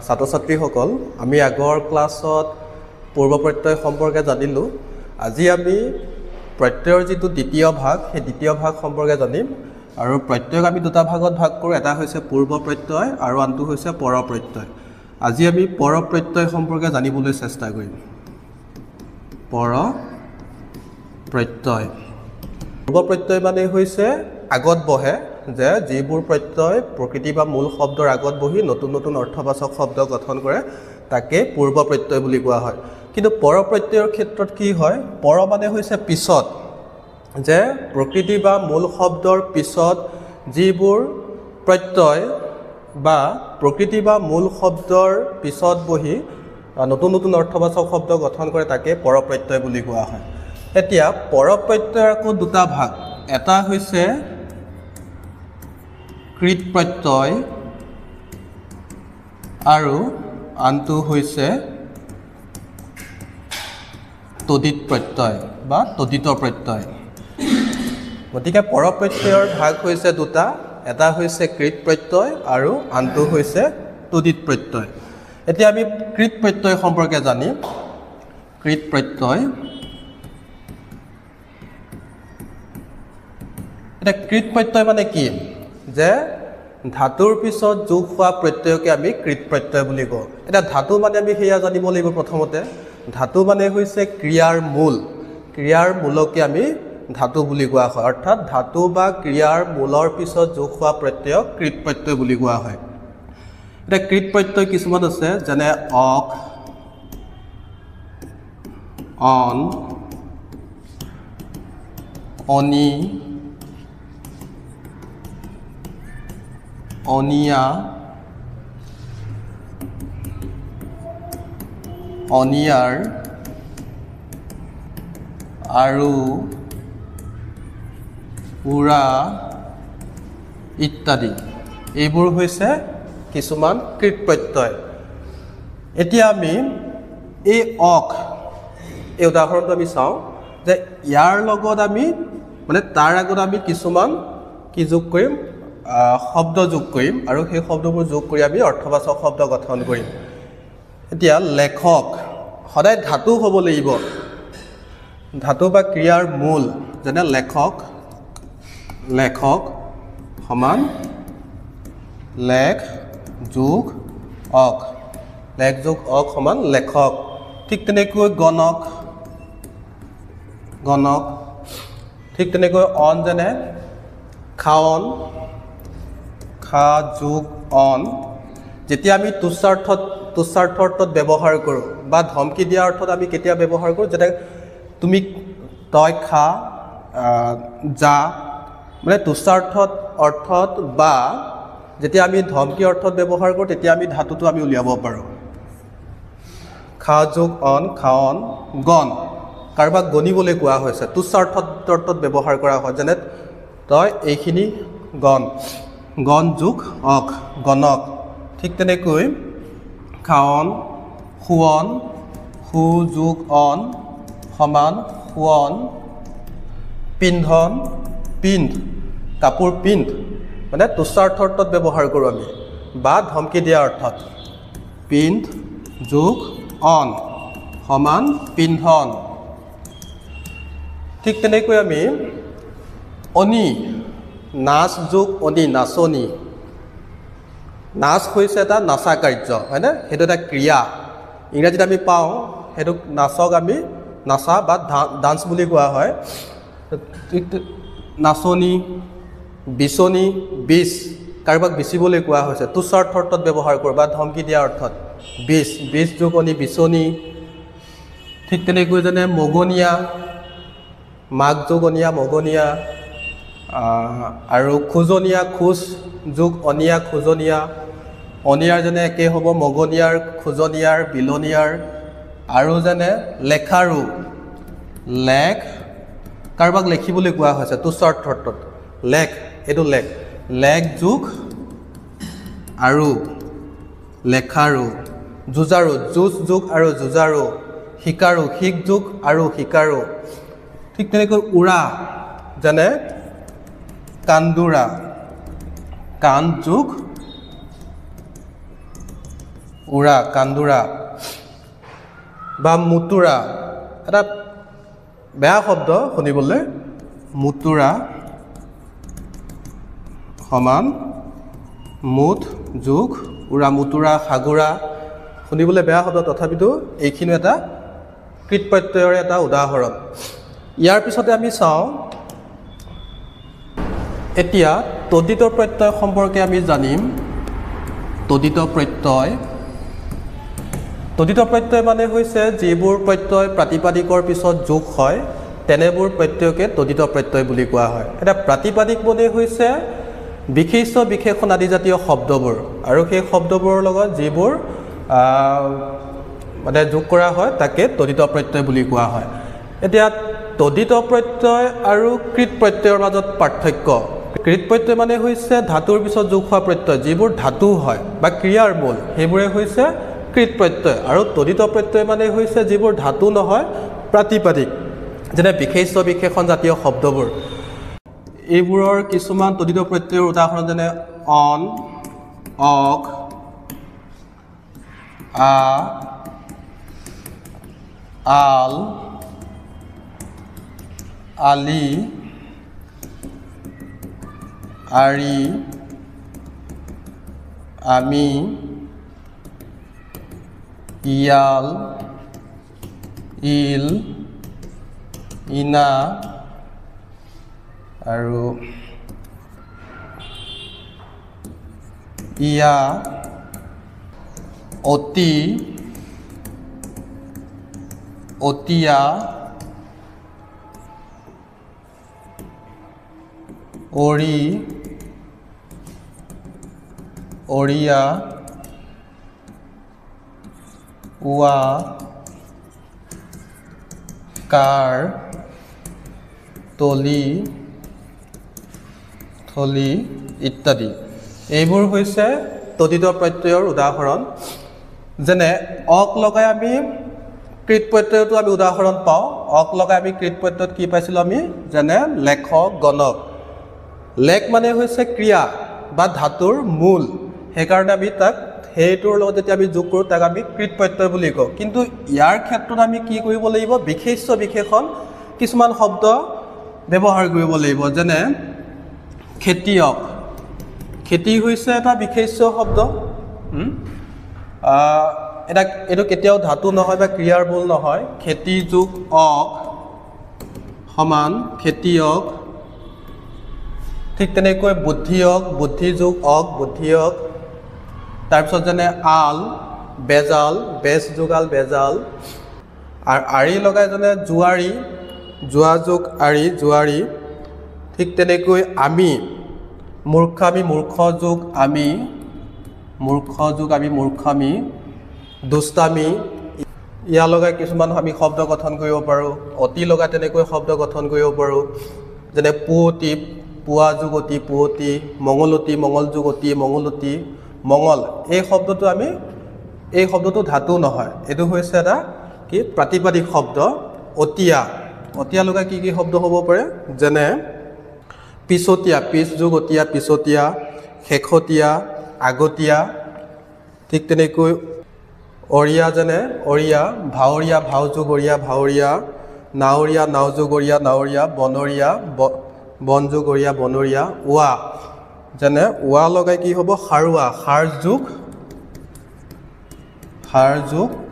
ছাত্ৰ ছাত্ৰীসকল আমি আগৰ ক্লাছত পূৰ্ব প্ৰত্যয় সম্পৰ্কে জানিলো আজি আমি প্ৰত্যয়ৰ যেটো দ্বিতীয় ভাগ সেই দ্বিতীয় ভাগ সম্পৰ্কে জানিম আৰু প্ৰত্যয়ক আমি দুটা ভাগত ভাগ কৰো এটা হৈছে পূৰ্ব প্ৰত্যয় আৰু আনটো হৈছে পৰ প্ৰত্যয় আজি আমি পৰ প্ৰত্যয় সম্পৰ্কে জানিবলৈ চেষ্টা কৰিম পৰ প্ৰত্যয় পূৰ্ব প্ৰত্যয় মানে হৈছে আগত বহে যে যিবোৰ প্ৰত্যয় প্ৰকৃতি বা মূল শব্দৰ আগত বহি নতুন নতুন অৰ্থবাচক শব্দ গঠন কৰে তাকে পূৰ্ব প্ৰত্যয় বুলি কোৱা হয় কিন্তু পৰ প্ৰত্যয়ৰ ক্ষেত্ৰত কি হয় পৰ মানে হৈছে পিছত যে প্ৰকৃতি বা মূল শব্দৰ পিছত যিবোৰ প্ৰত্যয় বা প্ৰকৃতি বা মূল শব্দৰ পিছত বহি নতুন নতুন অৰ্থবাচক শব্দ গঠন কৰে তাকে পৰ প্ৰত্যয় বুলি কোৱা হয় এতিয়া পৰ প্ৰত্যয়ৰ আকৌ দুটা ভাগ এটা হৈছে কৃত প্ৰত্যয় আৰু আনটো হৈছে তদিত প্ৰত্যয় বা তদিত প্ৰত্যয় গতিকে পৰ প্ৰত্যয়ৰ ভাগ হৈছে দুটা এটা হৈছে কৃত প্ৰত্যয় আৰু আনটো হৈছে তদিত প্ৰত্যয় এতিয়া আমি কৃত প্ৰত্যয় সম্পৰ্কে জানিম কৃত প্ৰত্যয় এটা কৃত প্ৰত্যয় মানে কি যে ধাতুৰ পিছত যোগ হোৱা প্ৰত্যয়কে আমি কৃত প্ৰত্যয় বুলি কওঁ এটা ধাতু মানে আমি হেয়া জানিব লাগিব প্ৰথমতে ধাতু মানে হৈছে ক্ৰিয়াৰ মূলকে আমি ধাতু বুলি কোৱা হয় অৰ্থাৎ ধাতু বা ক্ৰিয়াৰ মূলৰ পিছত যোগ হোৱা প্ৰত্যয়ক কৃত প্ৰত্যয় বুলি কোৱা হয় এটা কৃত প্ৰত্যয় কিছুমান আছে যেনে অক অন অনি অনিয়া অনিয়াৰ আৰু উৰা ইত্যাদি এইবোৰ হৈছে কিছুমান কৃত প্ৰত্যয় এতিয়া আমি এই অক এই উদাহৰণটো আমি চাওঁ যে ইয়াৰ লগত আমি মানে তাৰ আগত আমি কিছুমান কি যোগ কৰিম শব্দ যোগ কৰিম আৰু সেই শব্দবোৰ যোগ কৰি আমি অৰ্থবাচক শব্দ গঠন কৰিম এতিয়া লেখক সদায় ধাতু হ'ব লাগিব ধাতু বা ক্ৰিয়াৰ মূল যেনে লেখক সমান লেখ যোগ অক সমান লেখক ঠিক তেনেকৈ গণক ঠিক তেনেকৈ অন যেনে খাৱন খা যোগ অন যেতিয়া আমি তুচ্ছাৰ্থ অৰ্থত ব্যৱহাৰ কৰোঁ বা ধমকি দিয়া অৰ্থত আমি কেতিয়া ব্যৱহাৰ কৰোঁ যেনে তুমি তই খা যা মানে তুচ্ছাৰ্থ অৰ্থত বা যেতিয়া আমি ধমকি অৰ্থত ব্যৱহাৰ কৰোঁ তেতিয়া আমি ধাতুটো আমি উলিয়াব পাৰোঁ খা যোগ অন খাৱন গণ কাৰোবাক গণিবলৈ কোৱা হৈছে তুচ্ছাৰ্থ অৰ্থত ব্যৱহাৰ কৰা হয় যেনে তই এইখিনি গণ যোগ অক গণক ঠিক তেনেকৈ খাৱন শুৱন সু যোগ অন সমান শুৱন পিন্ধন পিন্ধ কাপোৰ পিন্ধ মানে তুচ্ছাৰ্থ অৰ্থত ব্যৱহাৰ কৰোঁ আমি বা ধমকি দিয়া অৰ্থত পিন্ধ যোগ অন সমান পিন্ধন ঠিক তেনেকৈ আমি অনি নাচ যোগ অনি নাচনি নাচ হৈছে এটা নাচা কাৰ্য হয়নে সেইটো এটা ক্ৰিয়া ইংৰাজীত আমি পাওঁ সেইটোক নাচক আমি নাচা বা ডান্স বুলি কোৱা হয় নাচনি বিচনি বিচ কাৰোবাক বিচিবলৈ কোৱা হৈছে তুচ্ছাৰ্থ অৰ্থত ব্যৱহাৰ কৰোঁ বা ধমকি দিয়া অৰ্থত বিচ যোগ অনি বিচনি ঠিক তেনেকৈ যেনে মগনীয়া মাঘ যোগ অনিয়া মগনীয়া আৰু খোজনীয়া খোজ যোগ অনিয়া খোজনীয়া অনিয়াৰ যেনে একে হ'ব মগনীয়াৰ খোজনীয়াৰ বিলনীয়াৰ আৰু যেনে লেখাৰু লেখ কাৰোবাক লেখিবলৈ কোৱা হৈছে তুচ্ছাৰ্থ অৰ্থত লেখ যোগ আৰু লেখাৰু যুঁজাৰু যুঁজ যোগ আৰু যুঁজাৰু শিকাৰু শিক যোগ আৰু শিকাৰু ঠিক তেনেকৈ উৰা যেনে কান্দুৰা কান যোগ উৰা কান্দুৰা বা মুতুৰা এটা বেয়া শব্দ শুনিবলৈ মুতুৰা সমান মুঠ যোগ উৰা মুতুৰা সাগুৰা শুনিবলৈ বেয়া শব্দ তথাপিতো এইখিনি এটা কৃত প্ৰত্যয়ৰ এটা উদাহৰণ ইয়াৰ পিছতে আমি চাওঁ এতিয়া তদ্ধিত প্ৰত্যয় সম্পৰ্কে আমি জানিম তদ্ধিত প্ৰত্যয় মানে হৈছে যিবোৰ প্ৰত্যয় প্ৰাতিপাদিকৰ পিছত যোগ হয় তেনেবোৰ প্ৰত্যয়কে তদ্ধিত প্ৰত্যয় বুলি কোৱা হয় এটা প্ৰাতিপাদিক মানে হৈছে বিশেষ্য বিশেষণ আদি জাতীয় শব্দবোৰ আৰু সেই শব্দবোৰৰ লগত যিবোৰ মানে যোগ কৰা হয় তাকে তদ্ধিত প্ৰত্যয় বুলি কোৱা হয় এতিয়া তদ্ধিত প্ৰত্যয় আৰু কৃত প্ৰত্যয়ৰ মাজত পাৰ্থক্য কৃত প্ৰত্যয় মানে হৈছে ধাতুৰ পিছত যোগ হোৱা প্ৰত্যয় যিবোৰ ধাতু হয় বা ক্ৰিয়াৰ মূল সেইবোৰে হৈছে কৃত প্ৰত্যয় আৰু তদ্ধিত প্ৰত্যয় মানে হৈছে যিবোৰ ধাতু নহয় প্ৰাতিপাদিক যেনে বিশেষ্য বিশেষণ জাতীয় শব্দবোৰ এইবোৰৰ কিছুমান তদ্ধিত প্ৰত্যয়ৰ উদাহৰণ যেনে অন অক আ আল আলি আৰি আমি ইয়াল ইল ইনা আৰু ইয়া অতি অতিয়া অৰি অৰিয়া উৱা কাৰ তলি থলি ইত্যাদি এইবোৰ হৈছে তদ্ধিত প্ৰত্যয়ৰ উদাহৰণ যেনে অক লগাই আমি কৃত প্ৰত্যয়টো আমি উদাহৰণ পাওঁ অক লগাই আমি কৃত প্ৰত্যয়ত কি পাইছিলোঁ আমি যেনে লেখক গণক লেখ মানে হৈছে ক্ৰিয়া বা ধাতুৰ মূল সেইকাৰণে আমি তাক সেইটোৰ লগত যেতিয়া আমি যোগ কৰোঁ তাক আমি কৃত প্ৰত্যয় বুলি কওঁ কিন্তু ইয়াৰ ক্ষেত্ৰত আমি কি কৰিব লাগিব বিশেষ্য বিশেষণ কিছুমান শব্দ ব্যৱহাৰ কৰিব লাগিব যেনে খেতিয়ক খেতি হৈছে এটা বিশেষ্য শব্দ এইটো কেতিয়াও ধাতু নহয় বা ক্ৰিয়াৰ মূল নহয় খেতি যোগ অক সমান খেতিয়ক ঠিক তেনেকৈ বুদ্ধিয়ক বুদ্ধি যোগ অক বুদ্ধিয়ক তাৰপিছত যেনে আল বেজাল বেজ যোগাল বেজাল আৰু আৰি লগাই যেনে জোৱাৰী জোৱা যোগ আৰি জোৱাৰী ঠিক তেনেকৈ আমি মূৰ্খামী মূৰ্খ যোগ আমি মূৰ্খ যোগ আমি মূৰ্খামী দুষ্টামী ইয়াৰ লগাই কিছুমান আমি শব্দ গঠন কৰিব পাৰোঁ অতি লগাই তেনেকৈ শব্দ গঠন কৰিব পাৰোঁ যেনে পুৱতি পুৱা যোগ অতি পুৱতি মঙলতি মঙল যোগ অতি মঙলতি মঙল এই শব্দটো ধাতু নহয় এইটো হৈছে এটা কি প্ৰাতিপাদিক শব্দ অতিয়া অতিয়া লগাই কি কি শব্দ হ'ব পাৰে যেনে পিছতীয়া পিছ যোগ অতিয়া পিছতীয়া শেহতীয়া আগতীয়া ঠিক তেনেকৈ অৰিয়া যেনে অৰিয়া ভাৱৰীয়া ভাও যোগ অৰিয়া ভাৱৰীয়া নাৱৰীয়া নাও যোগ অৰিয়া নাৱৰীয়া বনৰীয়া বন যোগ অৰিয়া বনৰীয়া উৱা যেনে উৱা লগাই কি হ'ব সাৰুৱা সাৰ যোগ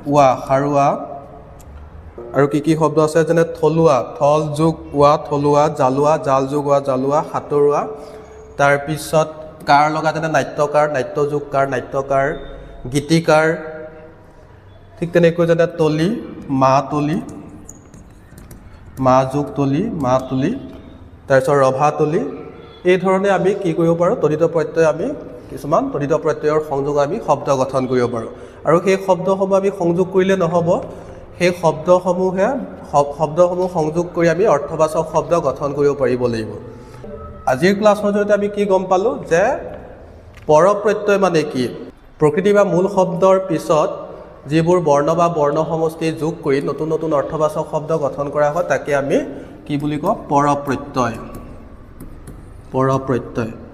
উৱা সাৰুৱা আৰু কি শব্দ আছে যেনে থলুৱা থল যোগ উৱা থলুৱা জালুৱা জাল যোগ উৱা জালুৱা সাঁতৰুৱা তাৰপিছত কাৰ লগা যেনে নাট্যকাৰ নাট্য যোগ কাৰ নাট্যকাৰ গীতিকাৰ ঠিক তেনেকৈ যেনে তলি মা যোগ তলি মা তলি তাৰপিছত ৰভা তলি এই ধৰণে আমি কি কৰিব পাৰোঁ তদ্ধিত প্ৰত্যয় আমি কিছুমান তদ্ধিত প্ৰত্যয়ৰ সংযোগ আমি শব্দ গঠন কৰিব পাৰোঁ আৰু সেই শব্দসমূহ আমি সংযোগ কৰিলে নহ'ব সেই শব্দসমূহ সংযোগ কৰি আমি অৰ্থবাচক শব্দ গঠন কৰিব পাৰিব লাগিব আজিৰ ক্লাছৰ জৰিয়তে আমি কি গম পালোঁ যে পৰপ্ৰত্যয় মানে কি প্ৰকৃতি বা মূল শব্দৰ পিছত যিবোৰ বৰ্ণ বা বৰ্ণ সমষ্টি যোগ কৰি নতুন নতুন অৰ্থবাচক শব্দ গঠন কৰা হয় তাকে আমি কি বুলি কওঁ পৰপ্ৰত্যয়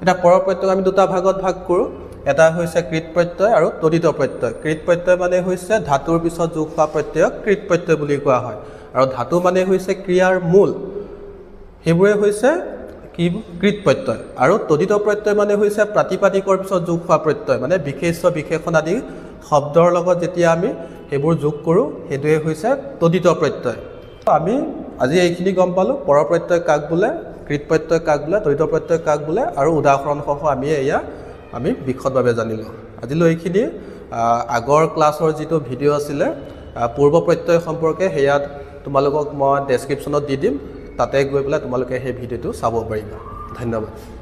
এটা পৰপ্ৰত্যয়ক আমি দুটা ভাগত ভাগ কৰোঁ এটা হৈছে কৃত প্ৰত্যয় আৰু তদিত প্ৰত্যয় কৃত প্ৰত্যয় মানে হৈছে ধাতুৰ পিছত যোগ হোৱা প্ৰত্যয়ক কৃত প্ৰত্যয় বুলি কোৱা হয় আৰু ধাতু মানে হৈছে ক্ৰিয়াৰ মূল হেবোৰে হৈছে কি কৃত প্ৰত্যয় আৰু তদিত প্ৰত্যয় মানে হৈছে প্ৰাতিপাদিকৰ পিছত যোগ হোৱা প্ৰত্যয় মানে বিশেষ্য বিশেষণ আদি শব্দৰ লগত যেতিয়া আমি হেবোৰ যোগ কৰো হেদুৱে হৈছে তদিত প্ৰত্যয় আমি আজি এইখিনি গম পালো পৰ প্ৰত্যয় কাক বোলে কৃত প্ৰত্যয় কাক বোলে তদিত প্ৰত্যয় কাক বোলে আৰু উদাহৰণ সহ আমি বিশদভাৱে জানিলো আজিলৈ এইখিনি আগৰ ক্লাছৰ যেটো ভিডিও আছিলে পূৰ্ব প্ৰত্যয় সম্পৰ্কে হেয়া তোমালোকক মই ডেসক্ৰিপচনত দি দিম তাতে গৈ পেলাই তোমালোকে সেই ভিডিওটো চাব পাৰিবা ধন্যবাদ